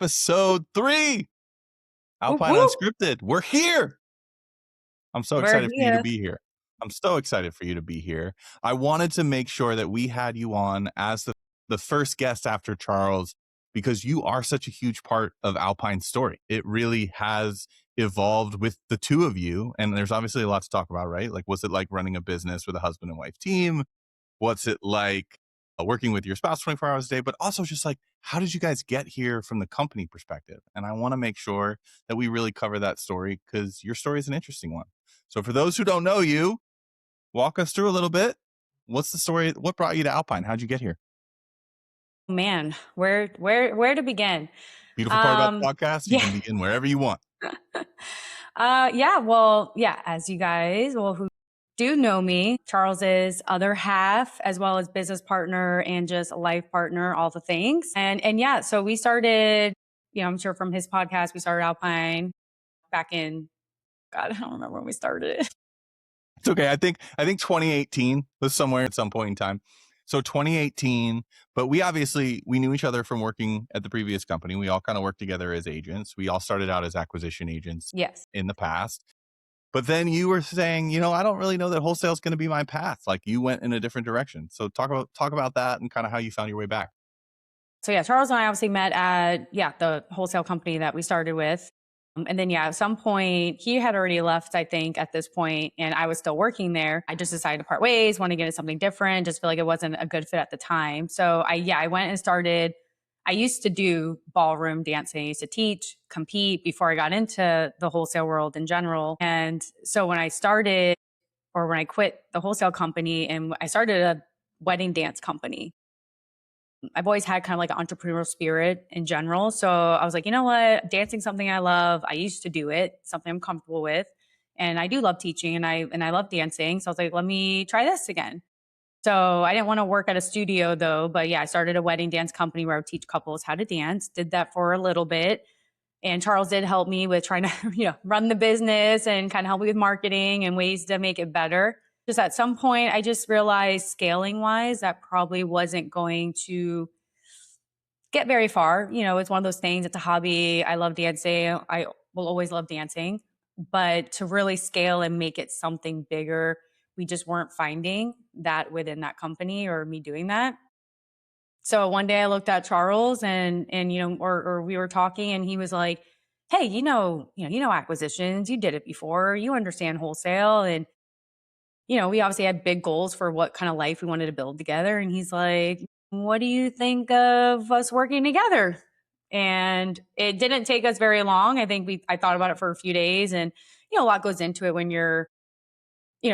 episode 3, Whoop, Alpine whoop. Unscripted. We're here. I'm so We're excited for you to here. be here. I'm so excited for you to be here. I wanted to make sure that we had you on as the first guest after Charles, because you are such a huge part of Alpine's story. It really has evolved with the two of you. And there's obviously a lot to talk about, right? Like, what's it like running a business with a husband and wife team? What's it like working with your spouse 24 hours a day, but also just like, how did you guys get here from the company perspective? And I want to make sure that we really cover that story because your story is an interesting one. So for those who don't know you, walk us through a little bit. What's the story? What brought you to Alpine? How'd you get here? Man, where to begin? Beautiful part about the podcast, you Yeah. can begin wherever you want. As you guys, who do know me, Charles's other half, as well as business partner and just a life partner, all the things. So we started, I'm sure from his podcast, we started Alpine back in, God, I don't remember when we started it. It's okay. I think 2018 was somewhere at some point in time. So 2018, but we knew each other from working at the previous company. We all kind of worked together as agents. We all started out as acquisition agents Yes. in the past. But then you were saying, I don't really know that wholesale is going to be my path. Like you went in a different direction. So talk about that and kind of how you found your way back. So Charles and I obviously met at the wholesale company that we started with. At some point, he had already left, I think, at this point, and I was still working there. I just decided to part ways, want to get into something different, just feel like it wasn't a good fit at the time. So I went and started. I used to do ballroom dancing. I used to teach, compete before I got into the wholesale world in general. And so when I quit the wholesale company and I started a wedding dance company, I've always had kind of like an entrepreneurial spirit in general. So I was like, you know what? Dancing something I love. I used to do it, something I'm comfortable with. And I do love teaching and I love dancing. So I was like, let me try this again. So I didn't want to work at a studio though, but I started a wedding dance company where I would teach couples how to dance. Did that for a little bit. And Charles did help me with trying to, run the business and kind of help me with marketing and ways to make it better. Just at some point, I just realized scaling wise, that probably wasn't going to get very far. It's one of those things. It's a hobby. I love dancing. I will always love dancing, but to really scale and make it something bigger, we just weren't finding that within that company or me doing that. So one day I looked at Charles and or we were talking and he was like, hey, acquisitions, you did it before, you understand wholesale. And, we obviously had big goals for what kind of life we wanted to build together. And he's like, what do you think of us working together? And it didn't take us very long. I thought about it for a few days and, a lot goes into it when you're,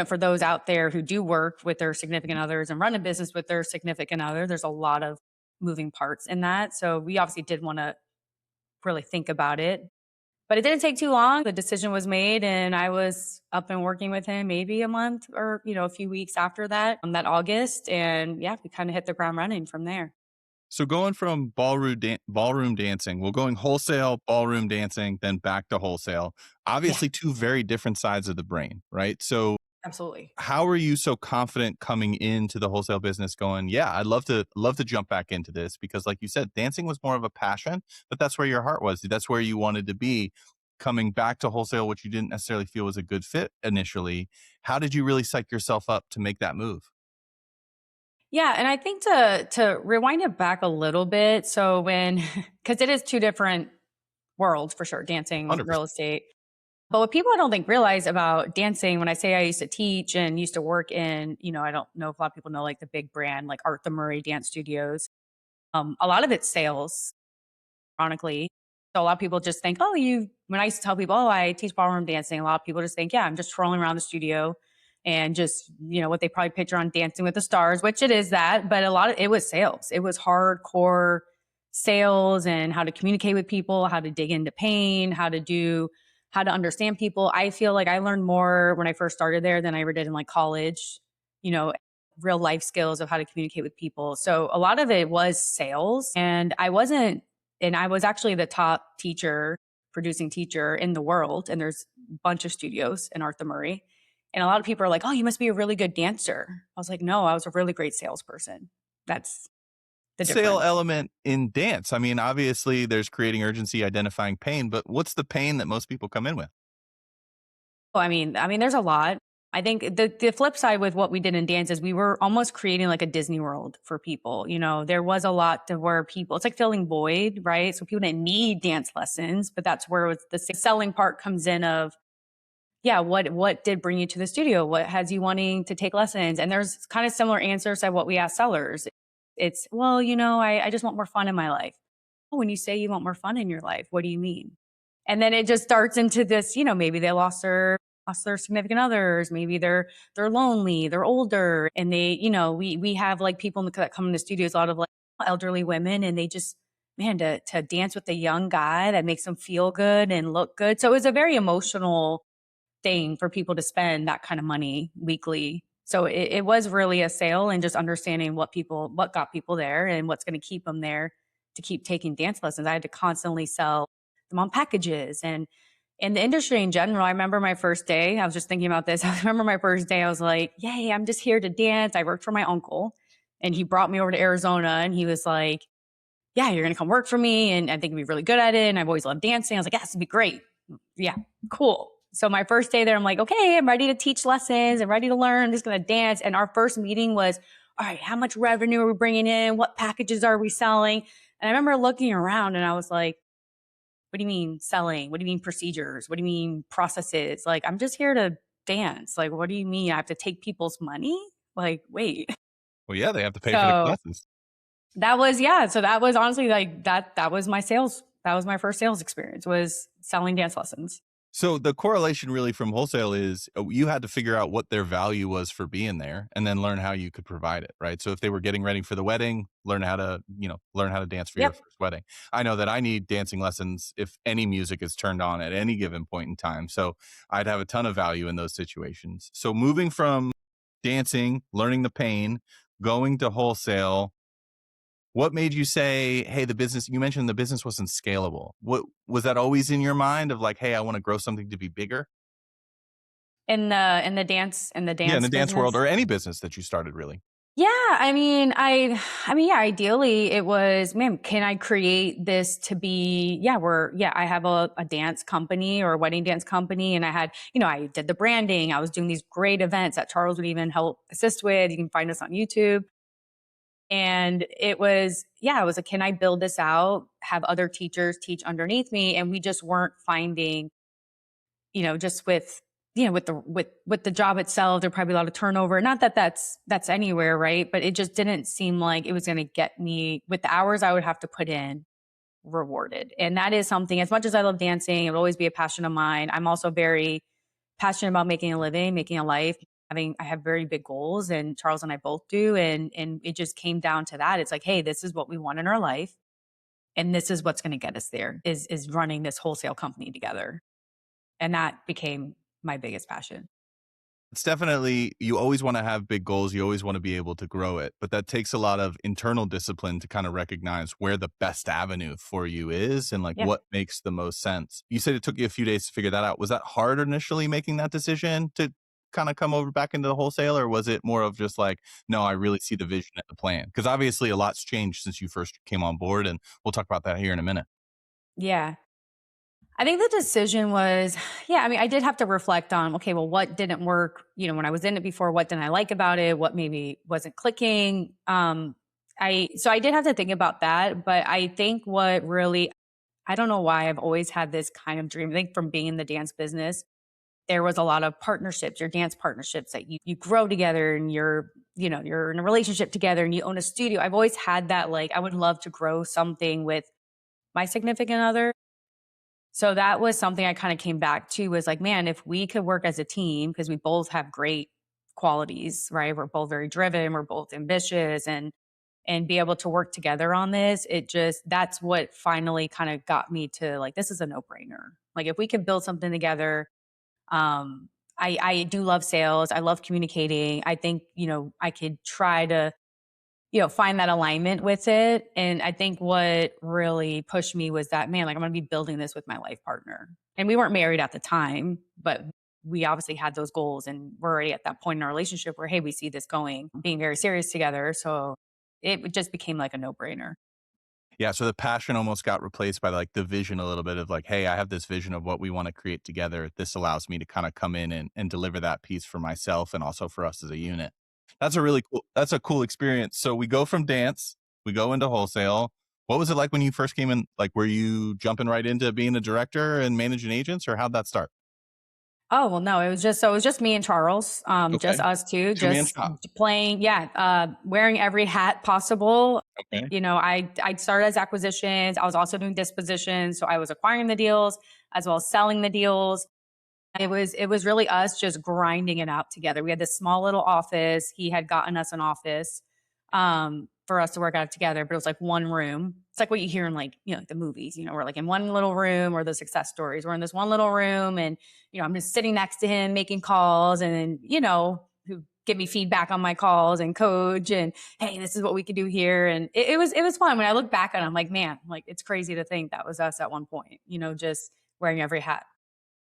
for those out there who do work with their significant others and run a business with their significant other, there's a lot of moving parts in that. So we obviously did want to really think about it, but it didn't take too long. The decision was made and I was up and working with him maybe a month or, a few weeks after that, that August. And we kind of hit the ground running from there. So going from ballroom dancing, going wholesale, ballroom dancing, then back to wholesale, obviously two very different sides of the brain, right? So absolutely. How are you so confident coming into the wholesale business going, I'd love to jump back into this? Because like you said, dancing was more of a passion, but that's where your heart was. That's where you wanted to be. Coming back to wholesale, which you didn't necessarily feel was a good fit initially. How did you really psych yourself up to make that move? Yeah. And I think to rewind it back a little bit. So because it is two different worlds for sure, dancing, 100%. real estate. But what people I don't think realize about dancing, when I say I used to teach and used to work in, I don't know if a lot of people know like the big brand, like Art the Murray dance studios. A lot of it's sales, ironically. So a lot of people just think, when I used to tell people, I teach ballroom dancing, a lot of people just think, I'm just trolling around the studio and just, what they probably picture on Dancing with the Stars, which it is that, but a lot of it was sales. It was hardcore sales and how to communicate with people, how to dig into pain, how to understand people. I feel like I learned more when I first started there than I ever did in like college, real life skills of how to communicate with people. So a lot of it was sales and I was actually the top producing teacher in the world. And there's a bunch of studios in Art the Murray. And a lot of people are like, oh, you must be a really good dancer. I was like, no, I was a really great salesperson. That's the Sale difference. element in dance? I mean, obviously there's creating urgency, identifying pain, but what's the pain that most people come in with? Well, I mean, there's a lot. I think the flip side with what we did in dance is we were almost creating like a Disney World for people. You know, there was a lot to where people, it's like filling void, right? So people didn't need dance lessons, but that's where the selling part comes in of, yeah, what did bring you to the studio? What has you wanting to take lessons? And there's kind of similar answers to what we ask sellers. It's, well, I just want more fun in my life. Oh, when you say you want more fun in your life, what do you mean? And then it just starts into this, maybe they lost their significant others, maybe they're lonely, they're older, and we have like people that come in the studios, a lot of like elderly women, and they just, man, to dance with a young guy that makes them feel good and look good. So it was a very emotional thing for people to spend that kind of money weekly. So it was really a sale, and just understanding what got people there and what's going to keep them there to keep taking dance lessons. I had to constantly sell them on packages, and in the industry in general. I remember my first day, I was just thinking about this. I remember my first day, I was like, yay, I'm just here to dance. I worked for my uncle, and he brought me over to Arizona, and he was like, yeah, you're going to come work for me. And I think you'd be really good at it. And I've always loved dancing. I was like, yeah, this would be great. Yeah, cool. So my first day there, I'm like, okay, I'm ready to teach lessons. I'm ready to learn. I'm just going to dance. And our first meeting was, all right, how much revenue are we bringing in? What packages are we selling? And I remember looking around, and I was like, what do you mean selling? What do you mean procedures? What do you mean processes? Like, I'm just here to dance. Like, what do you mean I have to take people's money? Like, wait. Well, yeah, they have to pay for the So classes. that was, yeah. So that was honestly like that was my sales. That was my first sales experience, was selling dance lessons. So the correlation really from wholesale is you had to figure out what their value was for being there and then learn how you could provide it, right? So if they were getting ready for the wedding, learn how to dance for your Yep. first wedding. I know that I need dancing lessons if any music is turned on at any given point in time. So I'd have a ton of value in those situations. So moving from dancing, learning the pain, going to wholesale, what made you say, "Hey, the business," you mentioned the business wasn't scalable. What was that always in your mind of like, "Hey, I wanna grow something to be bigger?" In the Yeah, in the dance dance world business. or any business that you started really. Yeah, yeah, ideally it was, man, can I create this to be, I have a dance company or a wedding dance company. And I had, I did the branding. I was doing these great events that Charles would even help assist with. You can find us on YouTube. And it was, yeah, it was like, can I build this out, have other teachers teach underneath me? And we just weren't finding, just with the job itself, there'd probably be a lot of turnover. Not that that's anywhere, right? But it just didn't seem like it was going to get me, with the hours I would have to put in, rewarded. And that is something, as much as I love dancing, it will always be a passion of mine. I'm also very passionate about making a living, making a life. I have very big goals, and Charles and I both do. And it just came down to that. It's like, hey, this is what we want in our life. And this is what's going to get us there, is running this wholesale company together. And that became my biggest passion. It's definitely, you always wanna have big goals, you always wanna be able to grow it, but that takes a lot of internal discipline to kinda recognize where the best avenue for you is and, like, Yeah. what makes the most sense. You said it took you a few days to figure that out. Was that hard initially making that decision to kinda come over back into the wholesale, or was it more of just like, "No, I really see the vision and the plan"? Because obviously a lot's changed since you first came on board, and we'll talk about that here in a minute. Yeah. I think the decision was, yeah, I did have to reflect on, okay, well, what didn't work, when I was in it before, what didn't I like about it? What maybe wasn't clicking? So I did have to think about that, but I think what really, I don't know why I've always had this kind of dream. I think from being in the dance business, there was a lot of partnerships, your dance partnerships that you grow together, and you're in a relationship together, and you own a studio. I've always had that, like, I would love to grow something with my significant other. So that was something I kind of came back to, was like, man, if we could work as a team, because we both have great qualities, right? We're both very driven, we're both ambitious, and be able to work together on this, that's what finally kind of got me to, like, this is a no-brainer. Like, if we could build something together, I do love sales. I love communicating. I think, I could try to, find that alignment with it. And I think what really pushed me was that, man, like, I'm going to be building this with my life partner. And we weren't married at the time, but we obviously had those goals, and we're already at that point in our relationship where, hey, we see this going, being very serious together. So it just became like a no brainer. Yeah, so the passion almost got replaced by, like, the vision a little bit of like, "Hey, I have this vision of what we wanna create together. This allows me to kinda come in and deliver that piece for myself and also for us as a unit." That's a cool experience. So we go from dance, we go into wholesale. What was it like when you first came in? Like, were you jumping right into being a director and managing agents, or how'd that start? Oh, well, no, it was just me and Charles, just Okay. us 2, Two-man just shop. playing yeah, wearing every hat possible. Okay. You know, I started as acquisitions, I was also doing dispositions, so I was acquiring the deals as well as selling the deals. It was really us just grinding it out together. We had this small little office. He had gotten us an office for us to work out together, but it was like one room. It's like what you hear in like, the movies, we're like in one little room or the success stories. We're in this one little room and, I'm just sitting next to him making calls and then, who give me feedback on my calls and coach and hey, this is what we could do here. And it was fun. When I look back on it, I'm like, man, like it's crazy to think that was us at one point, just wearing every hat.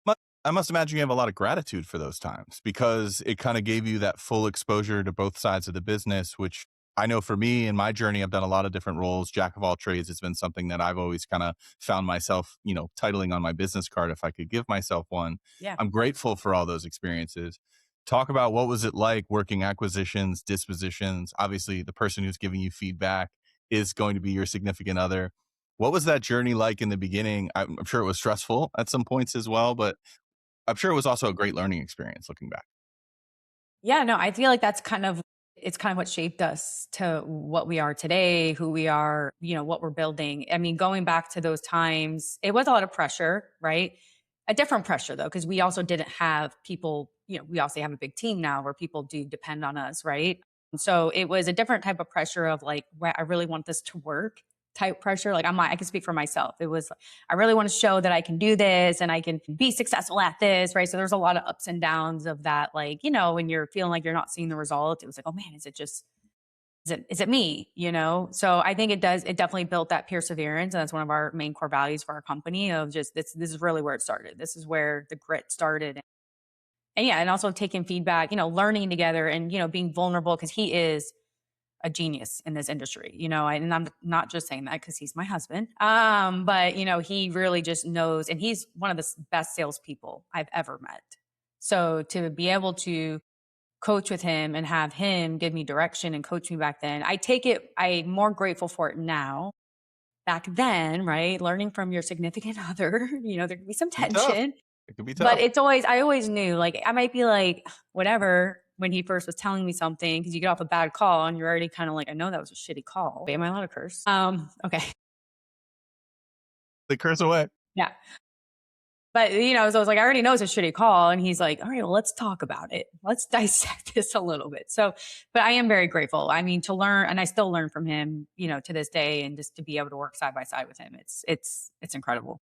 Mu I must imagine you have a lot of gratitude for those times because it kinda gave you that full exposure to both sides of the business, which I know for me in my journey, I've done a lot of different roles. Jack of all trades has been something that I've always kinda found myself, titling on my business card if I could give myself one. Yeah. I'm grateful for all those experiences. Talk about what was it like working acquisitions, dispositions? Obviously, the person who's giving you feedback is going to be your significant other. What was that journey like in the beginning? I'm sure it was stressful at some points as well, but I'm sure it was also a great learning experience looking back. Yeah, no, I feel like it's kind of what shaped us to what we are today, who we are, what we're building. I mean, going back to those times, it was a lot of pressure, right? A different pressure though, because we also didn't have people, we also have a big team now where people do depend on us, right? So it was a different type of pressure of like, where I really want this to work type pressure. Like I can speak for myself. It was I really want to show that I can do this and I can be successful at this, right? So there's a lot of ups and downs of that. Like, when you're feeling like you're not seeing the result, it was like, oh man, is it me? So I think it definitely built that perseverance. And that's one of our main core values for our company of just this is really where it started. This is where the grit started. And yeah, and also taking feedback, learning together and, being vulnerable because he is a genius in this industry, and I'm not just saying that because he's my husband. But he really just knows, and he's one of the best salespeople I've ever met. So to be able to coach with him and have him give me direction and coach me back then, I'm more grateful for it now. Back then, right? Learning from your significant other, there can be some It can be tough. tension, It can be but tough. I always knew, like, I might be like, whatever, when he first was telling me something, because you get off a bad call and you're already kind of like, I know that was a shitty call. Wait, am I allowed to curse? Okay. They curse away. Yeah. But, so I was like, I already know it's a shitty call. And he's like, all right, well, let's talk about it. Let's dissect this a little bit. So, but I am very grateful. I mean, to learn, and I still learn from him, to this day, and just to be able to work side by side with him. It's incredible.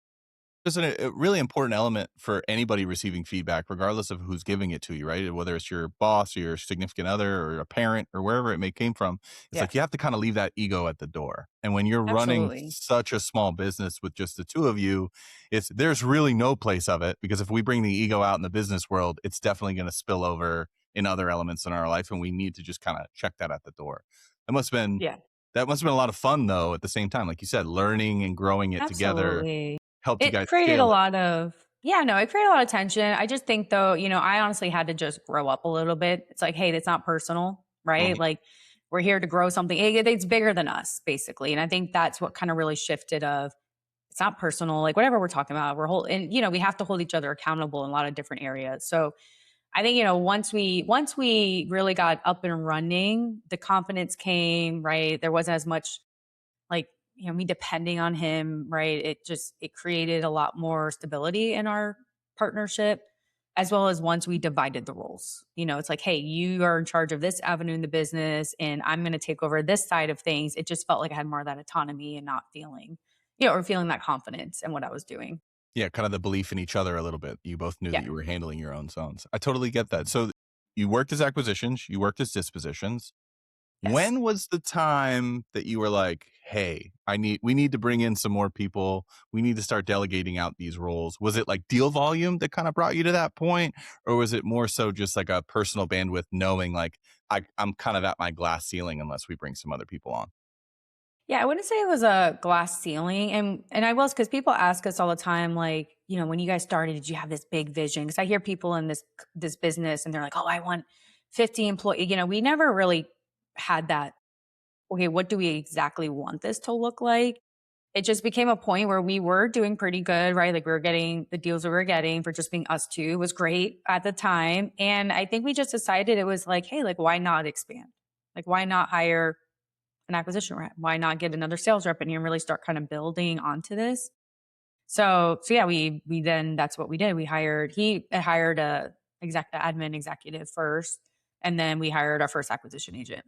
It's a really important element for anybody receiving feedback, regardless of who's giving it to you, right? Whether it's your boss or your significant other or a parent or wherever it may came from. It's Yeah, like you have to kind of leave that ego at the door. And when you're running absolutely. such a small business with just the two of you, there's really no place of it because if we bring the ego out in the business world, it's definitely going to spill over in other elements in our life. And we need to just kind of check that at the door. That must have been Yeah. that must have been a lot of fun though, at the same time. Like you said, learning and growing it together Absolutely. helped you It guys created a scale it. lot of yeah, no, it created a lot of tension. I just think though, I honestly had to just grow up a little bit. It's like, hey, that's not personal, right? Mhm. Like we're here to grow something. It's bigger than us, basically. And I think that's what kind of really shifted of it's not personal, like whatever we're talking about, and we have to hold each other accountable in a lot of different areas. So I think, once we really got up and running, the confidence came, right? There wasn't as much like me depending on him, right? It created a lot more stability in our partnership, as well as once we divided the roles. It's like, hey, you are in charge of this avenue in the business and I'm going to take over this side of things. It just felt like I had more of that autonomy and not feeling or feeling that confidence in what I was doing. Yeah, kind of the belief in each other a little bit. You both knew that Yeah. you were handling your own zones. I totally get that. So you worked as acquisitions, you worked as dispositions. Yes. When was the time that you were like, "Hey, we need to bring in some more people. We need to start delegating out these roles." Was it like deal volume that kind of brought you to that point? Or was it more so just like a personal bandwidth knowing like I'm kind of at my glass ceiling unless we bring some other people on? Yeah, I wouldn't say it was a glass ceiling, and I was because people ask us all the time, like, when you guys started, did you have this big vision? Because I hear people in this business, and they're like, "Oh, I want 50 employees." We never really had that. Okay, what do we exactly want this to look like? It just became a point where we were doing pretty good, right? Like we were getting the deals we were getting for just being us two was great at the time, and I think we just decided it was like, hey, like why not expand? Like why not hire an acquisition rep? Why not get another sales rep in here and really start kind of building onto this? So yeah, we then that's what we did. He hired a admin executive first, and then we hired our first acquisition agent.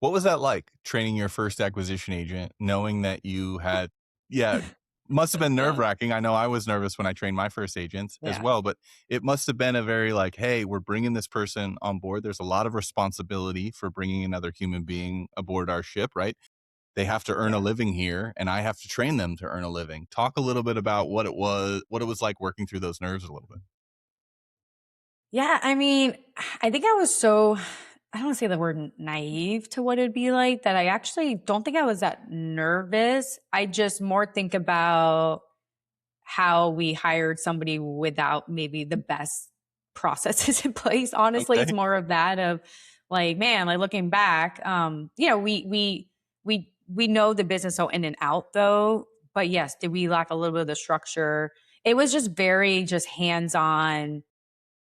What was that like, training your first acquisition agent, knowing that you had yeah, must have been nerve-wracking. I know I was nervous when I trained my first agents as Yeah. well, but it must have been a very like, "Hey, we're bringing this person on board." There's a lot of responsibility for bringing another human being aboard our ship, right? They have to earn a Yeah. living here, and I have to train them to earn a living. Talk a little bit about what it was like working through those nerves a little bit. Yeah, I mean, I think I was so I don't want to say the word naive to what it'd be like that I actually don't think I was that nervous. I just more think about how we hired somebody without maybe the best processes in place. Honestly, it's Okay. more of that of like, man, like looking back, we know the business so in and out though. But yes, did we lack a little bit of the structure? It was just very just hands-on,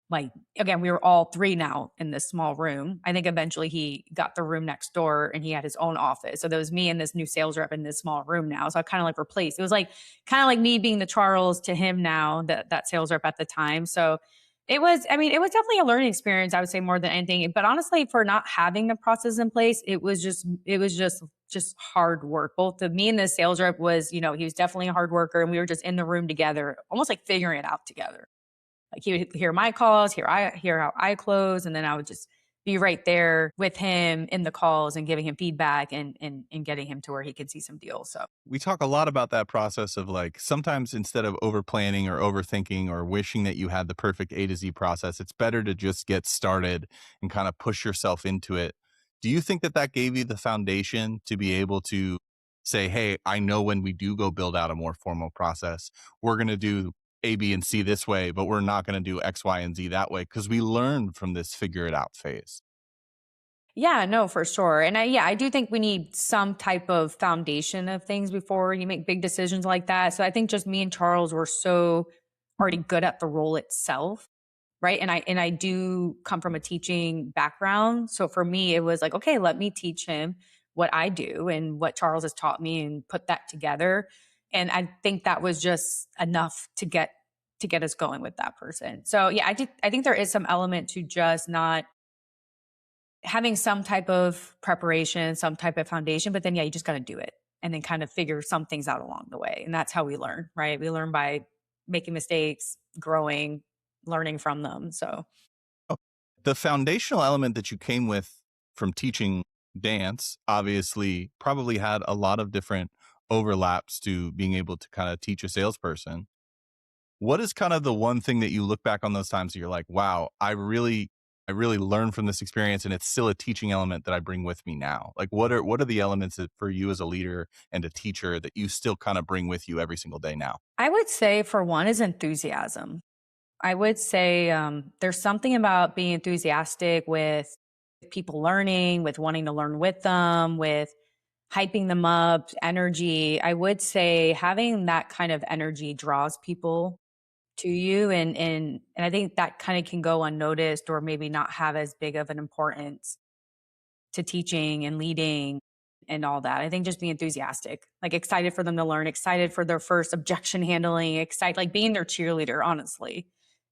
like, again, we were all 3 now in this small room. I think eventually he got the room next door and he had his own office. So there was me and this new sales rep in this small room now. So I kinda like replaced. It was like kinda like me being the Charles to him now, that sales rep at the time. So it was definitely a learning experience, I would say more than anything. But honestly, for not having the process in place, it was just hard work. Both the me and the sales rep was, he was definitely a hard worker and we were just in the room together, almost like figuring it out together. Like he would hear my calls, hear how I close, and then I would just be right there with him in the calls and giving him feedback and getting him to where he could see some deals. So We talk a lot about that process of like sometimes instead of over planning or overthinking or wishing that you had the perfect A to Z process, it's better to just get started and kind of push yourself into it. Do you think that that gave you the foundation to be able to say, "Hey, I know when we do go build out a more formal process, we're going to do A, B, and C this way, but we're not going to do X, Y, and Z that way," because we learned from this figure it out phase? yeah, no, for sure. And I do think we need some type of foundation of things before you make big decisions like that. So I think just me and Charles were so already good at the role itself. Right. And I do come from a teaching background. So for me, it was like, okay, let me teach him what I do and what Charles has taught me and put that together. And I think that was just enough to get us going with that person. So yeah, I think there is some element to just not having some type of preparation, some type of foundation, but then yeah, you just got to do it and then kind of figure some things out along the way. And that's how we learn, right? We learn by making mistakes, growing, learning from them. So Oh, the foundational element that you came with from teaching dance obviously probably had a lot of different overlaps to being able to kind of teach a salesperson. What is kind of the one thing that you look back on those times that you're like, wow, I really learned from this experience and it's still a teaching element that I bring with me now? Like what are the elements that for you as a leader and a teacher that you still kind of bring with you every single day now? I would say for one is enthusiasm. I would say there's something about being enthusiastic with people learning, with wanting to learn with them, with hyping them up, energy. I would say having that kind of energy draws people to you, and I think that kind of can go unnoticed or maybe not have as big of an importance to teaching and leading and all that. I think just being enthusiastic, like excited for them to learn, excited for their first objection handling, excited like being their cheerleader, honestly,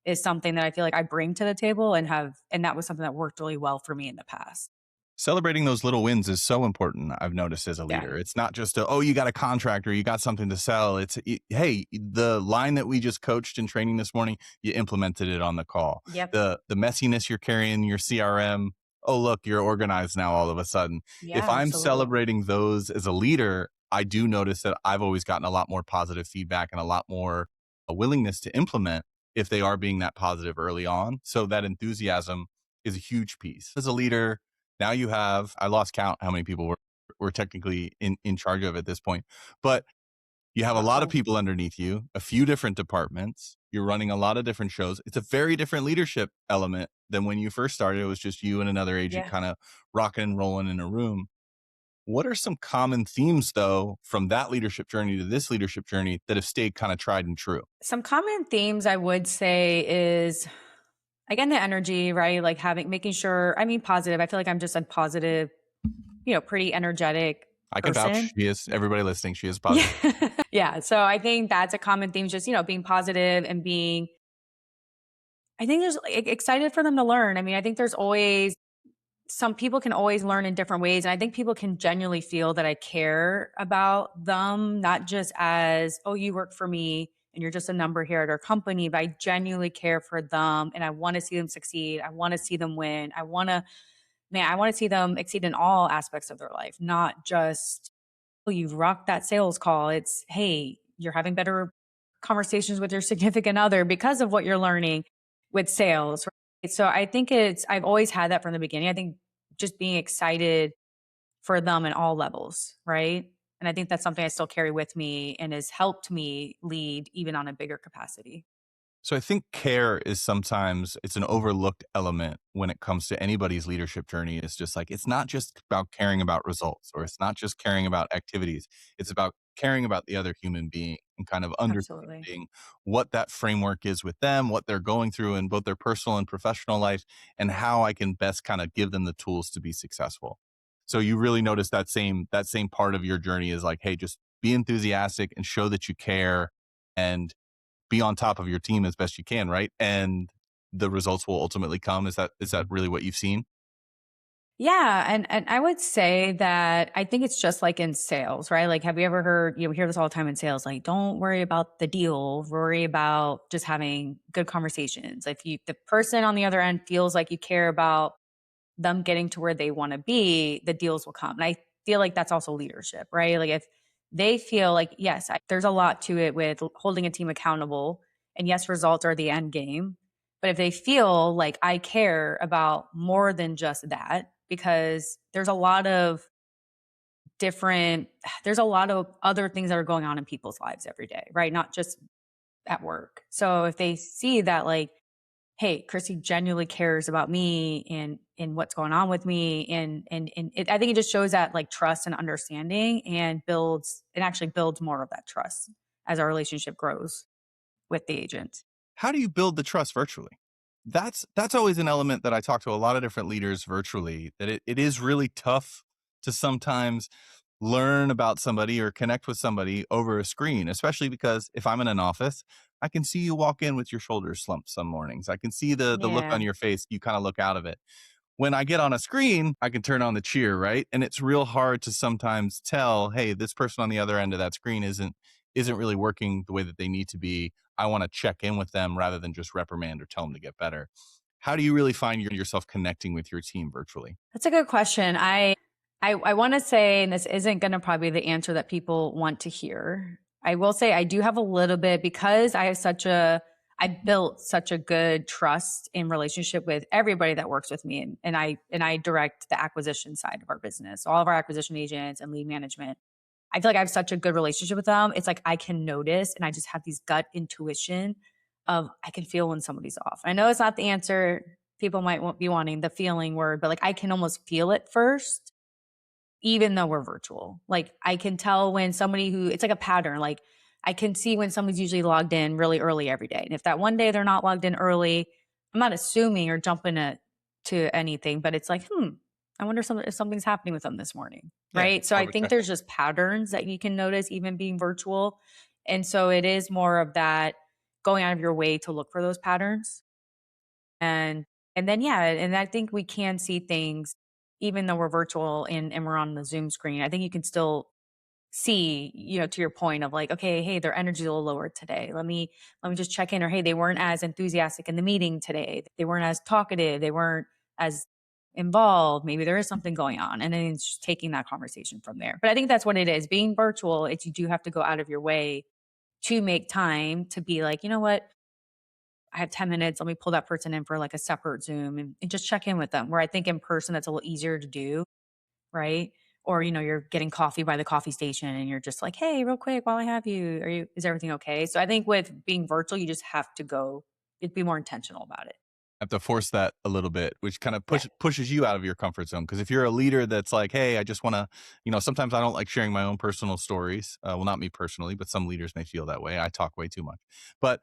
is something that I feel like I bring to the table and that was something that worked really well for me in the past. Celebrating those little wins is so important, I've noticed as a Yeah. leader. It's not just oh, you got a contract or you got something to sell. Hey, the line that we just coached in training this morning, you implemented it on the call. Yep. The messiness you're carrying in your CRM, oh, look, you're organized now all of a sudden. If Yeah, I'm absolutely. celebrating those as a leader, I do notice that I've always gotten a lot more positive feedback and a lot more a willingness to implement if they are being that positive early on. So that enthusiasm is a huge piece. As a leader, now you have, I lost count how many people were technically in charge of at this point, but you have a lot of Wow. people underneath you, a few different departments. You're running a lot of different shows. It's a very different leadership element than when you first started. It was just you and another agent Yeah. kind of rocking and rolling in a room. What are some common themes, though, from that leadership journey to this leadership journey that have stayed kind of tried and true? Some common themes I would say is again the energy, right? Like making sure, I mean positive. I feel like I'm just a positive, pretty energetic I can person. vouch. She is, everybody listening, she is Yeah. positive. Yeah. So I think that's a common theme, just, being positive and I think there's excited for them to learn. I mean, I think there's always some people can always learn in different ways. And I think people can genuinely feel that I care about them, not just as, oh, you work for me and you're just a number here at our company, but I genuinely care for them and I want to see them succeed. I want to see them win. I want to see them exceed in all aspects of their life, not just, oh, you've rocked that sales call. It's, hey, you're having better conversations with your significant other because of what you're learning with sales. Right? So I think I've always had that from the beginning. I think just being excited for them in all levels. Right. And I think that's something I still carry with me and has helped me lead even on a bigger capacity. So I think care is sometimes it's an overlooked element when it comes to anybody's leadership journey. It's just like it's not just about caring about results or it's not just caring about activities. It's about caring about the other human being and kind of Absolutely. understanding what that framework is with them, what they're going through in both their personal and professional life, and how I can best kind of give them the tools to be successful. So you really notice that same part of your journey is like, hey, just be enthusiastic and show that you care and be on top of your team as best you can, right? And the results will ultimately come. Is that really what you've seen? Yeah, and I would say that I think it's just like in sales, right? Like, have you ever heard, we hear this all the time in sales, like, don't worry about the deal, worry about just having good conversations. If the person on the other end feels like you care about them getting to where they want to be, the deals will come. And I feel like that's also leadership, right? Like if they feel like, yes, there's a lot to it with holding a team accountable. And yes, results are the end game. But if they feel like I care about more than just that, because there's a lot of other things that are going on in people's lives every day, right? Not just at work. So if they see that, like, hey, Kristie genuinely cares about me and what's going on with me. I think it just shows that like trust and understanding and actually builds more of that trust as our relationship grows with the agent. How do you build the trust virtually? That's always an element that I talk to a lot of different leaders virtually, that it is really tough to sometimes learn about somebody or connect with somebody over a screen, especially because if I'm in an office, I can see you walk in with your shoulders slumped some mornings. I can see the look Yeah. on your face. You kind of look out of it. When I get on a screen, I can turn on the cheer, right? And it's real hard to sometimes tell, hey, this person on the other end of that screen isn't really working the way that they need to be. I want to check in with them rather than just reprimand or tell them to get better. How do you really find yourself connecting with your team virtually? That's a good question. I want to say, and this isn't going to probably be the answer that people want to hear. I will say I do have a little bit because I built such a good trust and relationship with everybody that works with me, and I direct the acquisition side of our business, all of our acquisition agents and lead management. I feel like I have such a good relationship with them. It's like I can notice, and I just have these gut intuition of I can feel when somebody's off. I know it's not the answer. People might be wanting the feeling word, but like I can almost feel it first, even though we're virtual. Like I can tell when it's like a pattern. Like I can see when somebody's usually logged in really early every day. And if that one day they're not logged in early, I'm not assuming or jumping to anything, but it's like, I wonder if something's happening with them this morning. Yeah, Right. So more I of a think check there's in. just patterns that you can notice even being virtual. And so it is more of that going out of your way to look for those patterns. And and then yeah, and I think we can see things even though we're virtual and we're on the Zoom screen. I think you can still see, to your point of like, okay, hey, their energy's a little lower today. Let me just check in. Or hey, they weren't as enthusiastic in the meeting today. They weren't as talkative. They weren't as involved. Maybe there is something going on. And then it's just taking that conversation from there. But I think that's what it is. Being virtual, it's you do have to go out of your way to make time to be like, you know what? I have 10 minutes. Let me pull that person in for like a separate Zoom and just check in with them. Where I think in person, that's a little easier to do, right? Or, you're getting coffee by the coffee station and you're just like, hey, real quick, while I have you, is everything okay? So I think with being virtual, you just have to be more intentional about it. Have to force that a little bit, which kind of Yeah. pushes you out of your comfort zone. Because if you're a leader that's like, hey, I just want to, sometimes I don't like sharing my own personal stories. Well, not me personally, but some leaders may feel that way. I talk way too much. But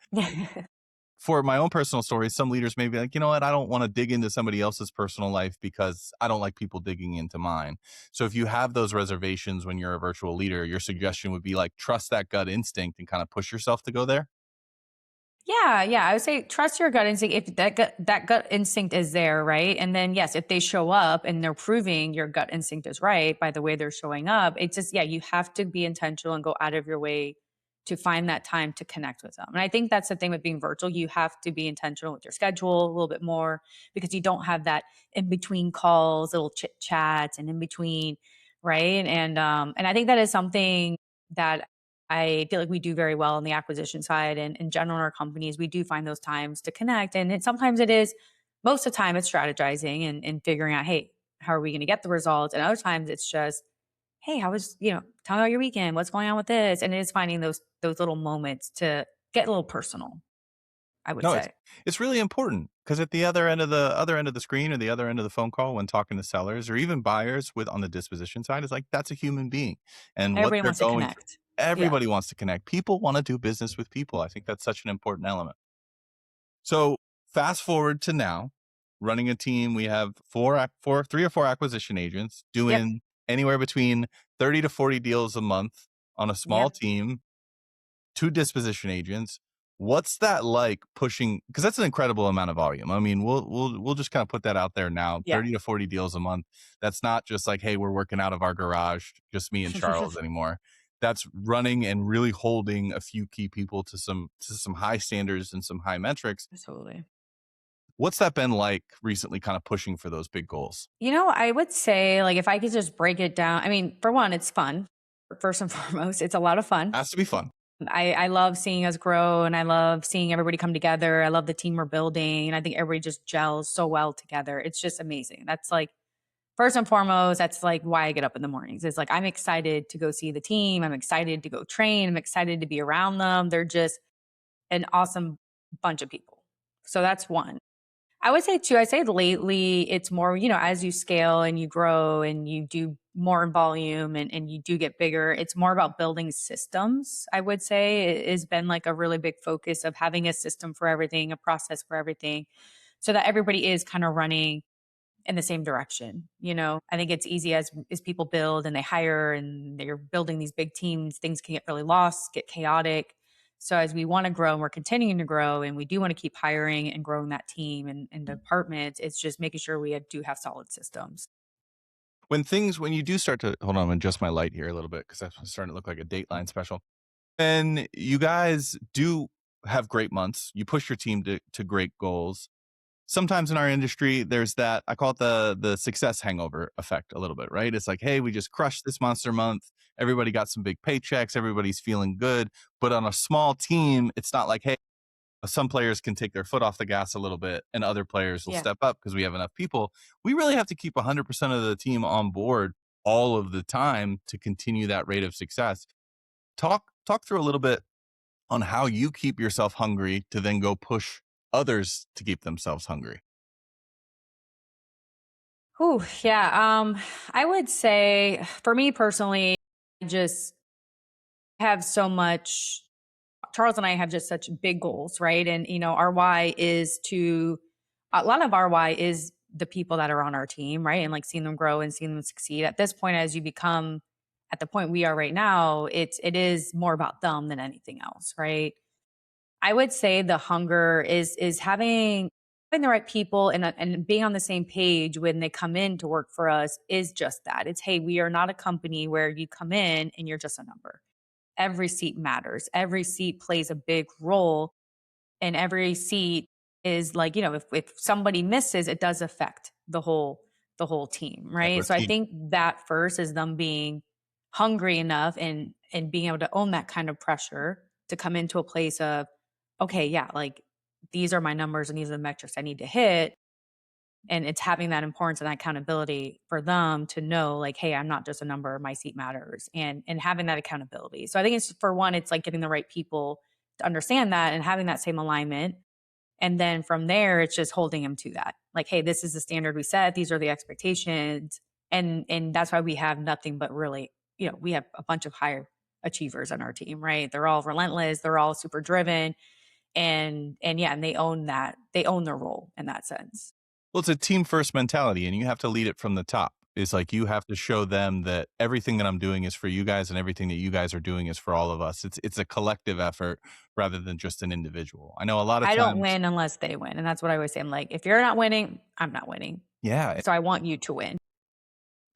for my own personal stories, some leaders may be like, you know what, I don't want to dig into somebody else's personal life because I don't like people digging into mine. So if you have those reservations when you're a virtual leader, your suggestion would be like, trust that gut instinct and kind of push yourself to go there. Yeah, yeah. I would say trust your gut instinct if that gut instinct is there, right? And then yes, if they show up and they're proving your gut instinct is right by the way they're showing up, it's just yeah, you have to be intentional and go out of your way to find that time to connect with them. And I think that's the thing with being virtual. You have to be intentional with your schedule a little bit more because you don't have that in between calls, little chit chats and in between, right? And I think that is something that I feel like we do very well on the acquisition side and in general in our companies, we do find those times to connect. And sometimes it is, most of the time it's strategizing and figuring out, hey, how are we going to get the results? And other times it's just, hey, how was, tell me about your weekend. What's going on with this? And it is finding those little moments to get a little personal, I would No, it's say. it's really important because at the other end of the screen or the other end of the phone call when talking to sellers or even buyers with on the disposition side is like that's a human being and what Everybody they're wants to going through. connect. Yeah. Everybody wants to connect. People want to do business with people. I think that's such an important element. So fast forward to now, running a team, we have three or four acquisition agents Yep. doing anywhere between 30 to 40 deals a month on a small Yep. team, two disposition agents. What's that like pushing? Because that's an incredible amount of volume. I mean, we'll just kind of put that out there now. Yeah. 30 to 40 deals a month. That's not just like, hey, we're working out of our garage, just me and Charles anymore. That's running and really holding a few key people to some high standards and some high metrics. Absolutely. What's that been like recently, kind of pushing for those big goals? I would say, like, if I could just break it down, I mean, for one, it's fun. First and foremost, it's a lot of fun. Has to be fun. I love seeing us grow and I love seeing everybody come together. I love the team we're building. And I think everybody just gels so well together. It's just amazing. That's like, first and foremost, that's like why I get up in the mornings. It's like, I'm excited to go see the team. I'm excited to go train. I'm excited to be around them. They're just an awesome bunch of people. So that's one. I would say too, I say lately it's more, as you scale and you grow and you do more in volume and you do get bigger, it's more about building systems. I would say it has been like a really big focus of having a system for everything, a process for everything, so that everybody is kind of running in the same direction. I think it's easy as people build and they hire and they're building these big teams, things can get really lost, get chaotic. So as we want to grow and we're continuing to grow and we do want to keep hiring and growing that team and departments, it's just making sure we do have solid systems. When you do start to hold on, I'm gonna adjust my light here a little bit because that's starting to look like a Dateline special. And you guys do have great months. You push your team to great goals. Sometimes in our industry, there's that I call it the success hangover effect a little bit, right? It's like, hey, we just crushed this monster month. Everybody got some big paychecks. Everybody's feeling good. But on a small team, it's not like, hey, some players can take their foot off the gas a little bit and other players will Yeah. step up because we have enough people. We really have to keep 100% of the team on board all of the time to continue that rate of success. Talk through a little bit on how you keep yourself hungry to then go push others to keep themselves hungry. Ooh, yeah. I would say for me personally, I just have so much. Charles and I have just such big goals, right? And our why is to a lot of our why is the people that are on our team, right? And like seeing them grow and seeing them succeed. At this point, as you become at the point we are right now, it is more about them than anything else, right? I would say the hunger is having the right people and being on the same page when they come in to work for us is just that. It's, hey, we are not a company where you come in and you're just a number. Every seat matters. Every seat plays a big role, and every seat is like, if somebody misses, it does affect the whole the whole team, Yeah, right? we're So I team. think that first is them being hungry enough and being able to own that kind of pressure to come into a place of, okay, yeah, like these are my numbers and these are the metrics I need to hit. And it's having that importance and that accountability for them to know, like, hey, I'm not just a number, my seat matters, and having that accountability. So I think it's, for one, it's like getting the right people to understand that and having that same alignment. And then from there, it's just holding them to that. Like, hey, this is the standard we set. These are the expectations. And that's why we have nothing but really, we have a bunch of higher achievers on our team, right? They're all relentless. They're all super driven. And yeah, and they own that. They own their role in that sense. Well, it's a team first mentality, and you have to lead it from the top. It's like you have to show them that everything that I'm doing is for you guys, and everything that you guys are doing is for all of us. It's a collective effort rather than just an individual. I know a lot of I don't times, win unless they win. And that's what I always say. I'm like, if you're not winning, I'm not winning. yeah, So I want you to win.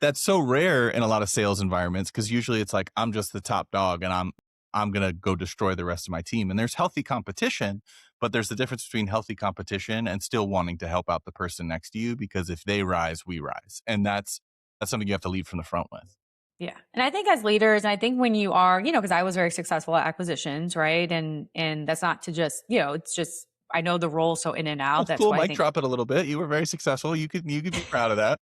that's so rare in a lot of sales environments because usually it's like I'm just the top dog and I'm gonna go destroy the rest of my team. And there's healthy competition, but there's the difference between healthy competition and still wanting to help out the person next to you because if they rise, we rise. And that's something you have to lead from the front with. Yeah. And I think as leaders, I think when you are, because I was very successful at acquisitions, right? And that's not to just, it's just I know the role so in and out. That's That's cool. why I Mike, think, drop it a little bit. You were very successful. You could be proud of that.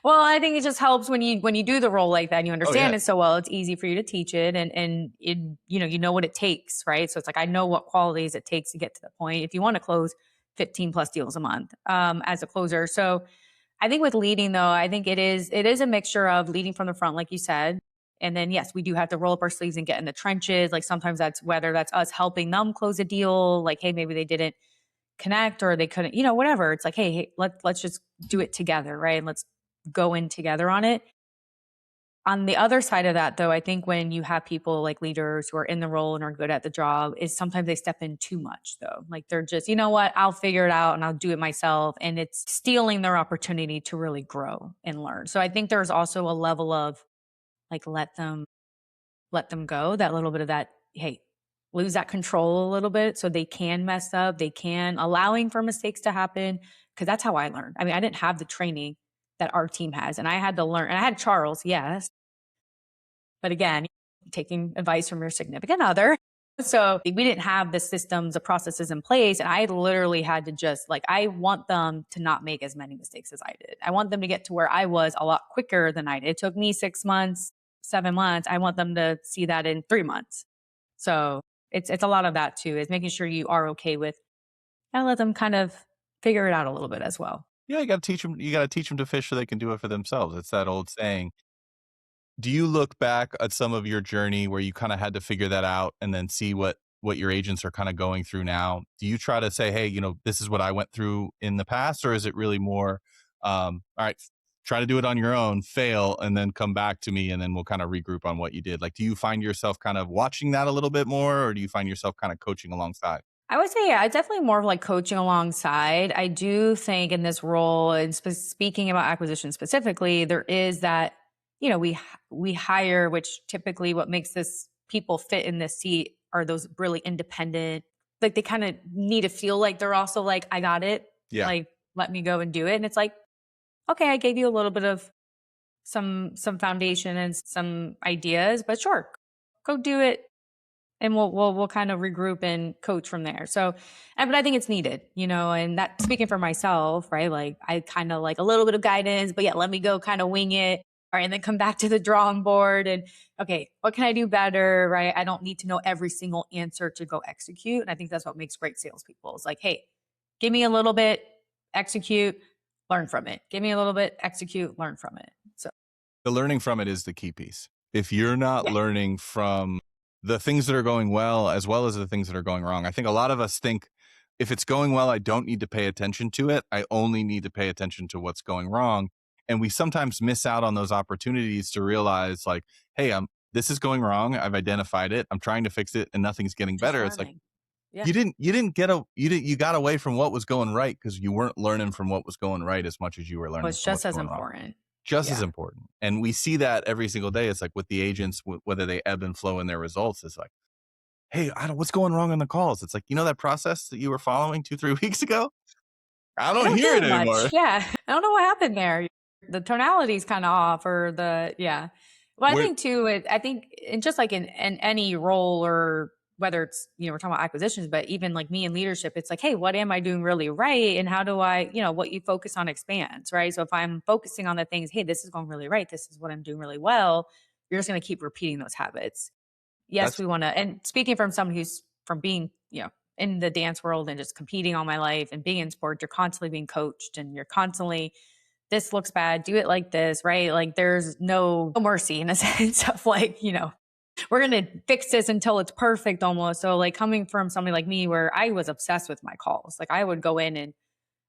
well, I think it just helps when you do the role like that and you Oh yeah. understand it so well, it's easy for you to teach it and it, you know what it takes, right? So it's like I know what qualities it takes to get to the point if you want to close 15 plus deals a month as a closer. So I think with leading though, I think it is a mixture of leading from the front, like you said. And then yes, we do have to roll up our sleeves and get in the trenches. Like sometimes that's whether that's us helping them close a deal, like, hey, maybe they didn't connect or they couldn't, whatever. It's like, hey, let's just do it together, right? And let's go in together on it. On the other side of that, though, I think when you have people like leaders who are in the role and are good at the job, is sometimes they step in too much, though. Like they're just, you know what, I'll figure it out and I'll do it myself. And it's stealing their opportunity to really grow and learn. So I think there's also a level of like, let them go, that little bit of that, hey, lose that control a little bit so they can mess up, they can allowing for mistakes to happen. Cause that's how I learned. I mean, I didn't have the training that our team has. And I had to learn, and I had Charles, yes. But again, taking advice from your significant other. So we didn't have the systems, the processes in place. And I literally had to just like, I want them to not make as many mistakes as I did. I want them to get to where I was a lot quicker than I did. It took me 6 months, 7 months. I want them to see that in 3 months. So it's a lot of that too, is making sure you are okay with, I let them kind of figure it out a little bit as well. Yeah, you got to teach them. You got to teach them to fish so they can do it for themselves. It's that old saying. Do you look back at some of your journey where you kind of had to figure that out and then see what your agents are kind of going through now? Do you try to say, hey, this is what I went through in the past, or is it really more, all right, try to do it on your own, fail, and then come back to me, and then we'll kind of regroup on what you did? Like, do you find yourself kind of watching that a little bit more, or do you find yourself kind of coaching alongside? I would say, yeah, it's definitely more of like coaching alongside. I do think in this role, and speaking about acquisition specifically, there is that, we hire, which typically what makes this people fit in this seat are those really independent, like they kind of need to feel like they're also like, I got it. Yeah. Like, let me go and do it. And it's like, okay, I gave you a little bit of some foundation and some ideas, but sure, go do it and we'll kind of regroup and coach from there. So, but I think it's needed, and that speaking for myself, right? Like I kind of like a little bit of guidance, but yeah, let me go kind of wing it. All right. And then come back to the drawing board and okay, what can I do better? Right. I don't need to know every single answer to go execute. And I think that's what makes great salespeople. It's like, hey, give me a little bit, execute, learn from it. Give me a little bit, execute, learn from it. So The learning from it is the key piece. If you're not yeah, learning from the things that are going well as the things that are going wrong, I think a lot of us think if it's going well, I don't need to pay attention to it. I only need to pay attention to what's going wrong. And we sometimes miss out on those opportunities to realize like, hey, this is going wrong. I've identified it. I'm trying to fix it and nothing's getting just better. It's like learning. Yeah. you got away from what was going right because you weren't learning from what was going right as much as you were learning Was from just what's as going wrong. important. Just as Yeah. important. And we see that every single day. It's like with the agents, whether they ebb and flow in their results, it's like, hey, what's going wrong on the calls? It's like, that process that you were following 2, 3 weeks ago? I I don't don't hear hear it it much. anymore. Yeah. I don't know what happened there. The tonality's kind of off or yeah. Well, I Where think too, I think in just like in any role or whether it's, we're talking about acquisitions, but even like me in leadership, it's like, hey, what am I doing really right? And how do I, what you focus on expands, right? So if I'm focusing on the things, hey, this is going really right. This is what I'm doing really well. You're just going to keep repeating those habits. Yes, that's we want to, and speaking from someone who's from being, in the dance world and just competing all my life and being in sports, you're constantly being coached and you're constantly, this looks bad, do it like this, right? Like there's no mercy in a sense of like, we're going to fix this until it's perfect almost. So like coming from somebody like me where I was obsessed with my calls, like I would go in and,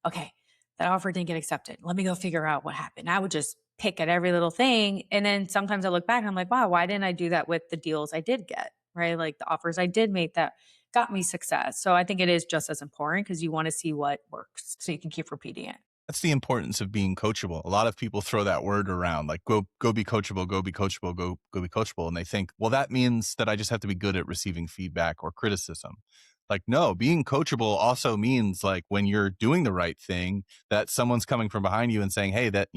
okay, that offer didn't get accepted. Let me go figure out what happened. I would just pick at every little thing. And then sometimes I look back and I'm like, wow, why didn't I do that with the deals I did get? Right. Like the offers I did make that got me success. So I think it is just as important because you want to see what works so you can keep repeating it. that's the importance of being coachable. A lot of people throw that word around, like go be coachable, go be coachable, go be coachable, and they think, well, that means that I just have to be good at receiving feedback or criticism. Like, no, being coachable also means like when you're doing the right thing, that someone's coming from behind you and saying, hey, that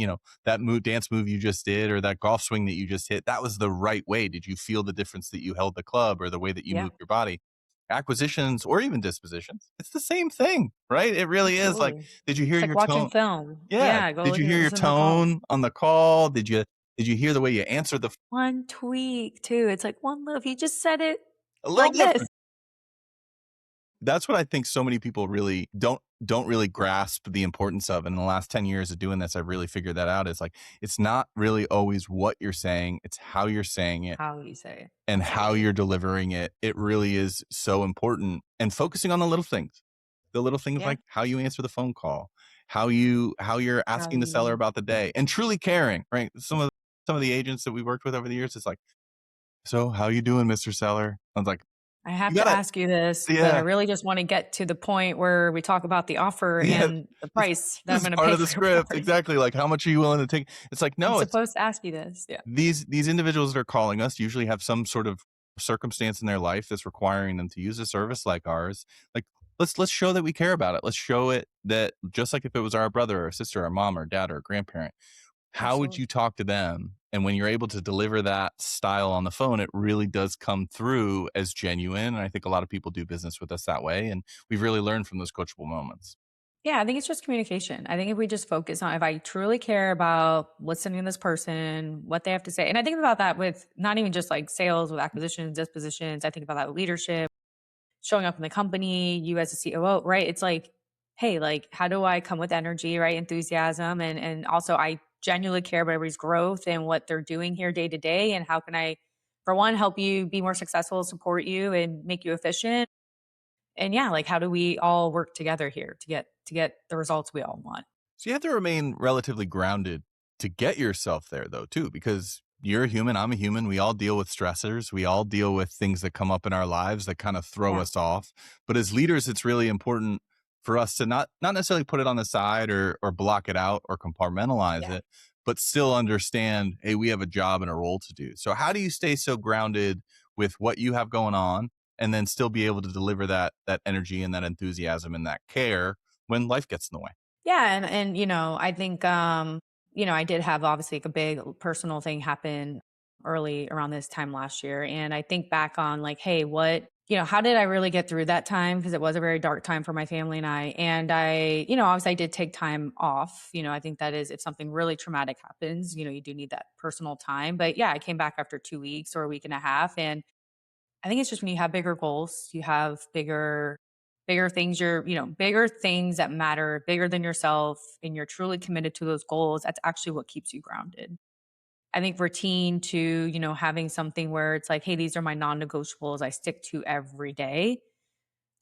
dance move you just did or that golf swing that you just hit, that was the right way. Did you feel the difference that you held the club or the way that you Yeah, moved your body? Acquisitions or even dispositions, it's the same thing, right? It really is. Like, absolutely. did you hear It's like your watching tone? film. Yeah. Yeah, go Did look you at it, hear your listen to the call. tone on the call? Did you hear the way you answered the One tweak too. It's like one little, if you just said it, a little don't miss. different? That's what I think so many people really don't really grasp the importance of. And in the last 10 years of doing this, I've really figured that out. It's like it's not really always what you're saying, it's how you're saying it How you say it. and how Absolutely. you're delivering it. It really is so important. And focusing on the little things. The little things Yeah. like how you answer the phone call, how you're How asking the seller you about the day and truly caring, right? Some of the agents that we worked with over the years, it's like, "So, how you doing, Mr. Seller?" I was like, I have "You to gotta." ask you this, but I Yeah, really just want to get to the point where we talk about the offer yeah. and the This price that I'm this is going to part pay of the for your script, property. exactly, like, how much are you willing to take? It's like, I'm no, it's supposed to ask you this. Yeah. these individuals that are calling us usually have some sort of circumstance in their life that's requiring them to use a service like ours. Like, let's show that we care about it. Let's show it that just like if it was our brother or sister or mom or dad or grandparent, how would Absolutely. you talk to them? And when you're able to deliver that style on the phone, it really does come through as genuine. And I think a lot of people do business with us that way. And we've really learned from those coachable moments. Yeah, I think it's just communication. I think if we just focus on if I truly care about listening to this person, what they have to say. And I think about that with not even just like sales, with acquisitions, dispositions. I think about that with leadership, showing up in the company, you as a COO, right? It's like, hey, like how do I come with energy, right? Enthusiasm and also I genuinely care about everybody's growth and what they're doing here day to day. And how can I, for one, help you be more successful, support you and make you efficient. And yeah, like how do we all work together here to get the results we all want? So you have to remain relatively grounded to get yourself there, though, too, because you're a human. I'm a human. We all deal with stressors. We all deal with things that come up in our lives that kind of throw Yeah. us off. But as leaders, it's really important for us to not necessarily put it on the side or block it out or compartmentalize Yeah. it, but still understand, hey, we have a job and a role to do. So how do you stay so grounded with what you have going on and then still be able to deliver that energy and that enthusiasm and that care when life gets in the way? Yeah, and I think I did have obviously like a big personal thing happen early around this time last year and I think back on like hey, what how did I really get through that time because it was a very dark time for my family and I obviously I did take time off. I think that is if something really traumatic happens, you do need that personal time. But yeah, I came back after 2 weeks or a week and a half and I think it's just when you have bigger goals, you have bigger things bigger things that matter, bigger than yourself, and you're truly committed to those goals, that's actually what keeps you grounded. I think routine to, having something where it's like, hey, these are my non-negotiables I stick to every day,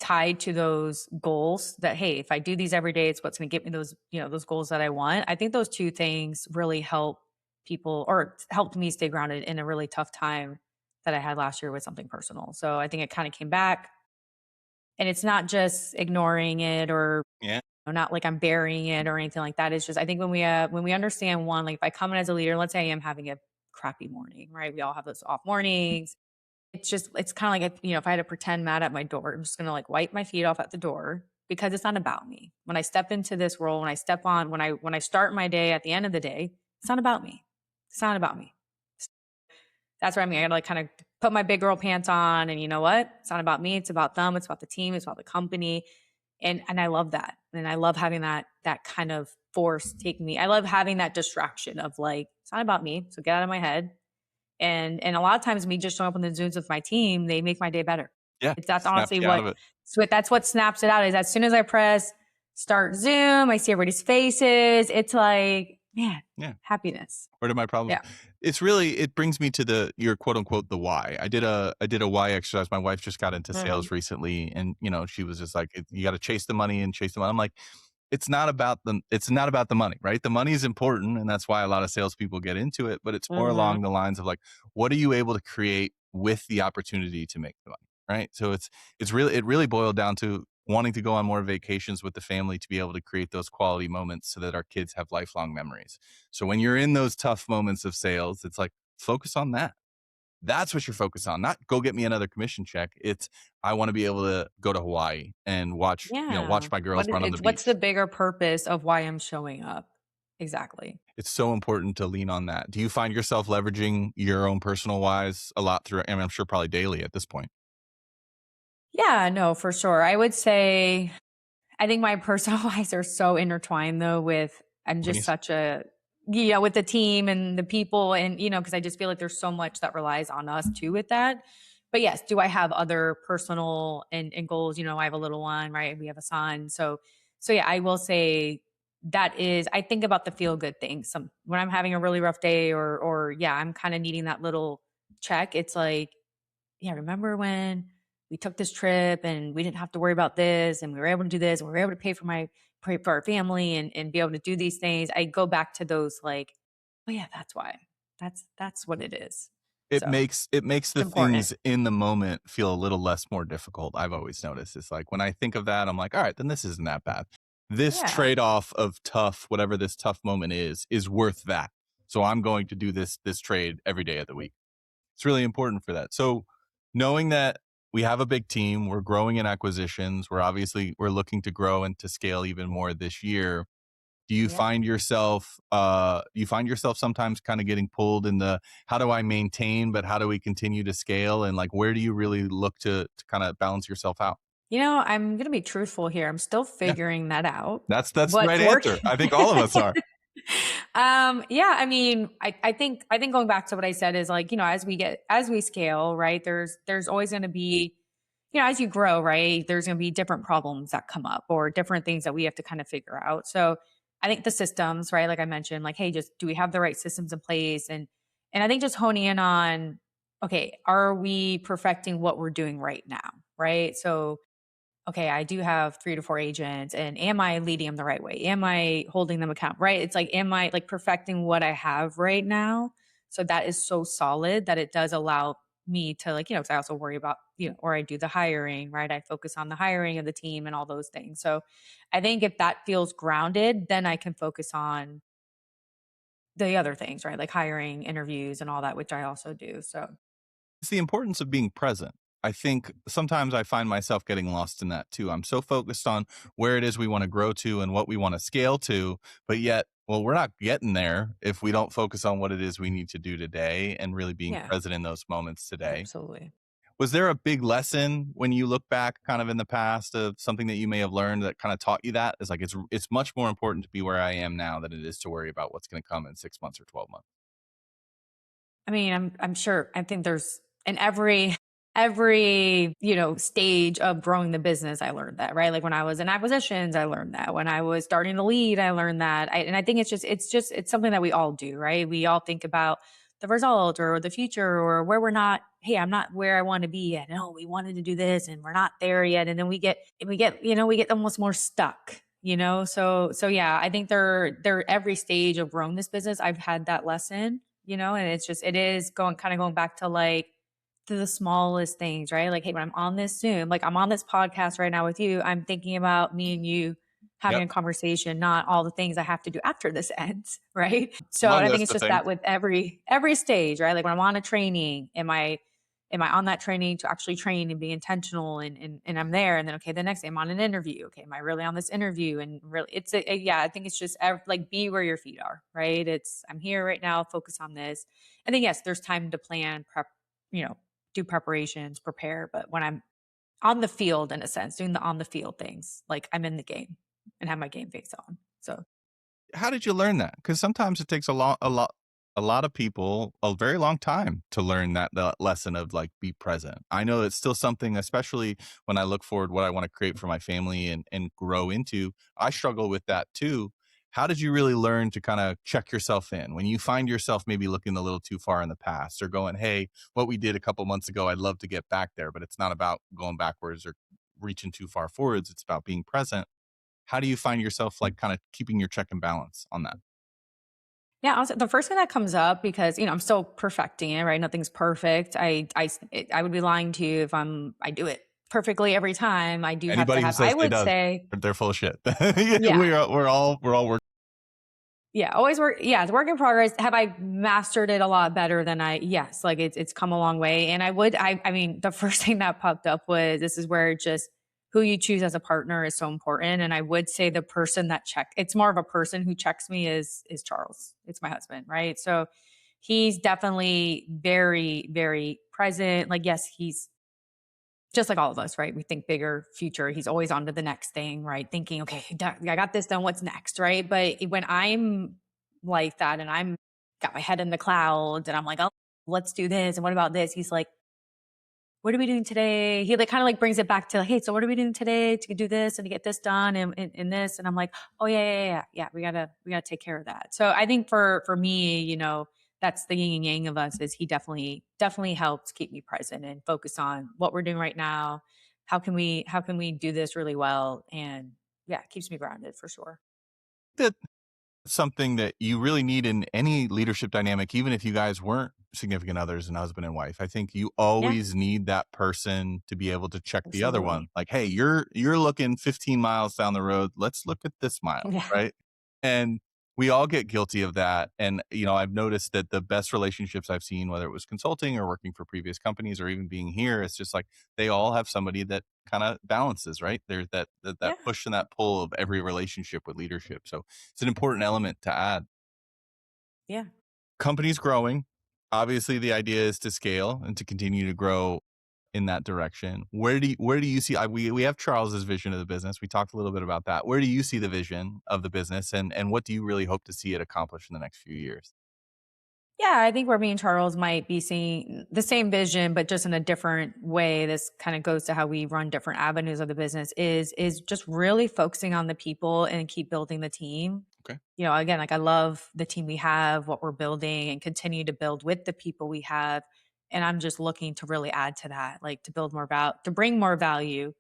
tied to those goals that, hey, if I do these every day, it's what's going to get me those, those goals that I want. I think those two things really help people or helped me stay grounded in a really tough time that I had last year with something personal. So I think it kind of came back and it's not just ignoring it or Yeah. not like I'm burying it or anything like that. It's just I think when we understand one, like if I come in as a leader, let's say I am having a crappy morning, right? We all have those off mornings. It's kind of like if I had to pretend mad at my door, I'm just gonna like wipe my feet off at the door. because it's not about me. When I step into this role, when I start my day at the end of the day, it's not about me. It's not about me. That's what I mean. I gotta like kind of put my big girl pants on, and you know what? It's not about me. It's about them. It's about the team. It's about the company, and I love that. And I love having that kind of force take me. I love having that distraction of like, it's not about me. So get out of my head. And a lot of times me just showing up on the Zooms with my team, they make my day better. Yeah. That's Snaps honestly you out of it. that's what snaps it out is as soon as I press start Zoom, I see everybody's faces. It's like, man, Yeah. happiness. Where did my problems? Yeah. It brings me to your quote unquote the why. I did a why exercise. My wife just got into Mm-hmm. sales recently, and she was just like, you got to chase the money and chase the money. I'm like, it's not about the money, right? The money is important, and that's why a lot of salespeople get into it. But it's more Mm-hmm. along the lines of like, what are you able to create with the opportunity to make the money, right? So it really boiled down to wanting to go on more vacations with the family to be able to create those quality moments so that our kids have lifelong memories. So when you're in those tough moments of sales, it's like focus on that. That's what you're focused on, not go get me another commission check. It's I want to be able to go to Hawaii and watch Yeah. my girls run on the What's the beach. bigger purpose of why I'm showing up? Exactly. It's so important to lean on that. Do you find yourself leveraging your own personal whys a lot through? I mean, I'm sure probably daily at this point. Yeah, no, for sure. I would say I think my personal lives are so intertwined though with I'm just Companies? such a with the team and the people and because I just feel like there's so much that relies on us too with that. But yes, do I have other personal and goals? I have a little one, right? We have a son. So yeah, I will say that is I think about the feel good things. When I'm having a really rough day or yeah, I'm kind of needing that little check. It's like, yeah, remember when we took this trip and we didn't have to worry about this and we were able to do this and we were able to pay for our family and be able to do these things. I go back to those like, oh yeah, that's why. That's what it is. So It makes it's the important. things in the moment feel a little less more difficult. I've always noticed. It's like when I think of that, I'm like, all right, then this isn't that bad. This Yeah. trade-off of tough, whatever this tough moment is worth that. So I'm going to do this trade every day of the week. It's really important for that. So knowing that we have a big team, we're growing in acquisitions, we're looking to grow and to scale even more this year. Yep. Do you find yourself sometimes kind of getting pulled in the how do I maintain, but how do we continue to scale? And like where do you really look to kind of balance yourself out? I'm going to be truthful here. I'm still Yeah. figuring that out. That's the right What's answer. working? I think all of us are. Yeah, I mean, I think going back to what I said is like, as we scale, right, there's always going to be, as you grow, right, there's going to be different problems that come up or different things that we have to kind of figure out. So I think the systems, right, like I mentioned, like, hey, just do we have the right systems in place? And I think just honing in on, okay, are we perfecting what we're doing right now? Right. So okay, I do have 3 to 4 agents and am I leading them the right way? Am I holding them accountable? Right? It's like, am I like perfecting what I have right now? So that is so solid that it does allow me to like, because I also worry about, or I do the hiring, right? I focus on the hiring of the team and all those things. So I think if that feels grounded, then I can focus on the other things, right? Like hiring, interviews, and all that, which I also do. So It's the importance of being present. I think sometimes I find myself getting lost in that too. I'm so focused on where it is we want to grow to and what we want to scale to, but yet, well, we're not getting there if we don't focus on what it is we need to do today and really being yeah, present in those moments today. absolutely. Was there a big lesson when you look back kind of in the past of something that you may have learned that kind of taught you that? It's like it's much more important to be where I am now than it is to worry about what's going to come in 6 months or 12 months. I mean, I'm sure. I think there's in every stage of growing the business, I learned that, right? Like when I was in acquisitions, I learned that. When I was starting to lead, I learned that. And I think it's something that we all do, right? We all think about the result or the future or where we're not. Hey, I'm not where I want to be yet. No, we wanted to do this and we're not there yet. And then we get almost more stuck. So yeah, I think they're every stage of growing this business. I've had that lesson, and it is going back to like to the smallest things, right? Like, hey, when I'm on this Zoom, like I'm on this podcast right now with you, I'm thinking about me and you having Yep. a conversation, not all the things I have to do after this ends, right? So Long I think list it's of just things. that with every stage, right? Like when I'm on a training, am I on that training to actually train and be intentional, and I'm there, and then okay, the next day I'm on an interview. Okay, am I really on this interview? And really, yeah, I think it's just like be where your feet are, right? It's I'm here right now, focus on this. And then yes, there's time to plan, prep, you know, do preparations, prepare. But when I'm on the field, in a sense, doing the on the field things, like I'm in the game and have my game face on. So How did you learn that? Because sometimes it takes a lot of people a very long time to learn that lesson of like be present. I know it's still something, especially when I look forward what I want to create for my family and grow into. I struggle with that too. How did you really learn to kind of check yourself in when you find yourself maybe looking a little too far in the past or going, hey, what we did a couple months ago, I'd love to get back there, but it's not about going backwards or reaching too far forwards. It's about being present. How do you find yourself like kind of keeping your check and balance on that? yeah, honestly, the first thing that comes up, because I'm still perfecting it, right? Nothing's perfect. I would be lying to you if I do it perfectly every time. I do have to Anybody who have. I says they would does, say, they're full of shit. Yeah, yeah, we're all working. yeah, always work. Yeah, it's a work in progress. Have I mastered it a lot better than I? Yes, like it's come a long way. And I mean, the first thing that popped up was this is where just who you choose as a partner is so important. And I would say the person that it's more of a person who checks me is Charles. It's my husband, right? So he's definitely very, very present. Like, yes, he's just like all of us, right? We think bigger future. He's always on to the next thing, right? Thinking, okay, I got this done. What's next, right? But when I'm like that and I'm got my head in the clouds and I'm like, oh, let's do this. And what about this? He's like, what are we doing today? He like kind of like brings it back to, hey, so what are we doing today to do this and to get this done and this? And I'm like, oh yeah. We gotta take care of that. So I think for me, that's the yin and yang of us is he definitely helps keep me present and focus on what we're doing right now. How can we do this really well? And yeah, it keeps me grounded for sure. That something that you really need in any leadership dynamic, even if you guys weren't significant others and husband and wife. I think you Yeah, always need that person to be able to check the other one. absolutely. Like, hey, you're looking 15 miles down the road. Let's look at this mile, Yeah. right? And we all get guilty of that. And I've noticed that the best relationships I've seen, whether it was consulting or working for previous companies or even being here, it's just like they all have somebody that kind of balances, right? There's that Yeah. push and that pull of every relationship with leadership. So it's an important element to add. Yeah. Company's growing. Obviously, the idea is to scale and to continue to grow in that direction. Where do you see? We have Charles's vision of the business. We talked a little bit about that. Where do you see the vision of the business, and what do you really hope to see it accomplish in the next few years? Yeah, I think where me and Charles might be seeing the same vision, but just in a different way. This kind of goes to how we run different avenues of the business is just really focusing on the people and keep building the team. Okay. Again, like I love the team we have, what we're building, and continue to build with the people we have. And I'm just looking to really add to that, like to build more to bring more value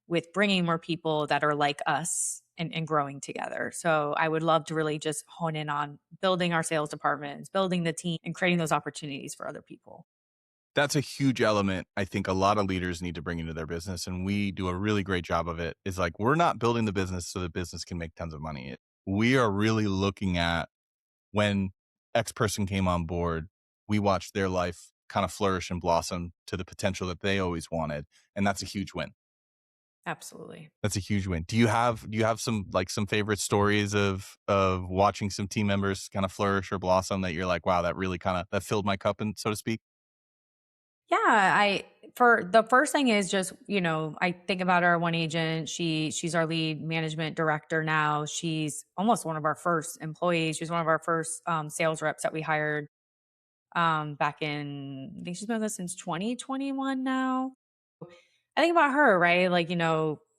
with bringing more people that are like us and growing together. So I would love to really just hone in on building our sales departments, building the team, and creating those opportunities for other people. That's a huge element I think a lot of leaders need to bring into their business, and we do a really great job of it. Is like we're not building the business so the business can make tons of money. We are really looking at when X person came on board, we watched their life kind of flourish and blossom to the potential that they always wanted, and that's a huge win. Absolutely. That's a huge win. Do you have some favorite stories of watching some team members kind of flourish or blossom that you're like, wow, that really kind of that filled my cup and so to speak? Yeah, I for the first thing is just, I think about our one agent. She's our lead management director now. She's almost one of our first employees. She's one of our first sales reps that we hired back in, I think she's been with us since 2021 now. I think about her, right? Like,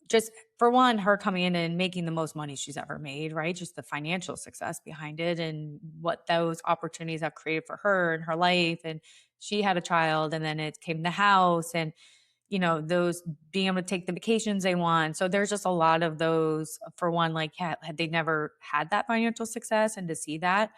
just for one, her coming in and making the most money she's ever made, right? Just the financial success behind it and what those opportunities have created for her and her life. And she had a child and then it came the house and, those being able to take the vacations they want. So there's just a lot of those for one, like, yeah, had they never had that financial success and to see that,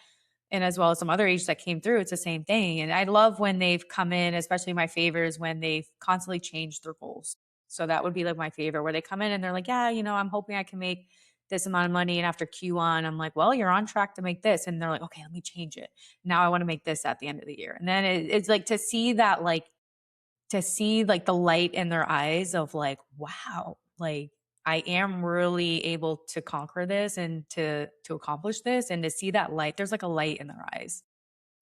and as well as some other agents that came through, it's the same thing. And I love when they've come in, especially my favors, when they've constantly changed their goals. So that would be like my favorite, where they come in and they're like, yeah, I'm hoping I can make this amount of money. And after Q1, I'm like, well, you're on track to make this. And they're like, okay, let me change it. Now I want to make this at the end of the year. And then it's like to see that like to see like the light in their eyes of like, wow, like I am really able to conquer this and to accomplish this, and to see that light, there's like a light in their eyes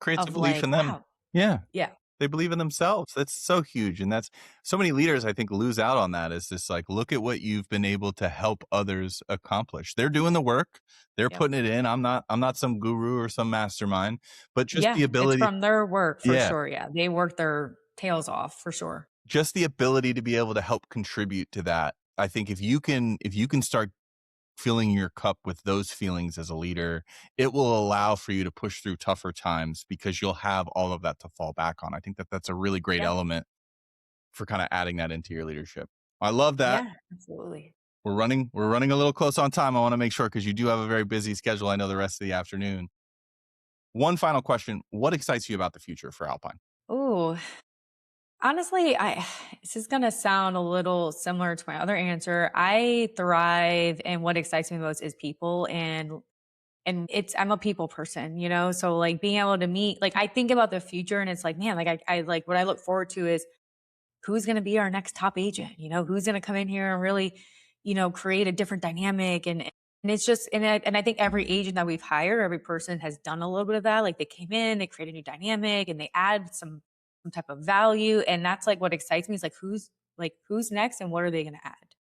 Creates a of belief like, in them. wow, Yeah. yeah, They believe in themselves. That's so huge. And that's so many leaders, I think, lose out on that. Is this like, look at what you've been able to help others accomplish. They're doing the work. They're yep. putting it in. I'm not some guru or some mastermind, but just Yeah, the it's ability. from their work for Yeah. sure. Yeah, they work their tails off for sure. Just the ability to be able to help contribute to that. I think if you can start filling your cup with those feelings as a leader, it will allow for you to push through tougher times because you'll have all of that to fall back on. I think that that's a really great Yeah, element for kind of adding that into your leadership. I love that. yeah, absolutely. We're running a little close on time. I want to make sure because you do have a very busy schedule. I know the rest of the afternoon. One final question. What excites you about the future for Alpine? Oh, honestly, I this is gonna sound a little similar to my other answer. I thrive, and what excites me most is people, and it's I'm a people person, you know? So like being able to meet, like I think about the future and it's like, man, like I like what I look forward to is who's going to be our next top agent, you know, who's going to come in here and really, create a different dynamic. And it's just, and I think every agent that we've hired, every person has done a little bit of that. Like they came in, they create a new dynamic and they add some type of value. And that's like what excites me is who's next and what are they going to add?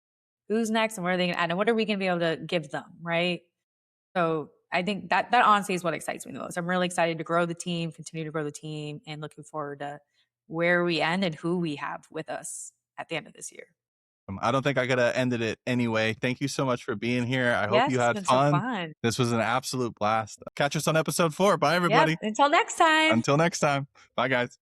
Who's next and what are they going to add? And what are we going to be able to give them? Right. So I think that honestly is what excites me the most. I'm really excited to grow the team, continue to grow the team, and looking forward to where we end and who we have with us at the end of this year. I don't think I could have ended it anyway. Thank you so much for being here. I hope Yes, you it's had been so fun. fun. This was an absolute blast. Catch us on episode 4. Bye, Yep. everybody. Until next time. Until next time. Bye, guys.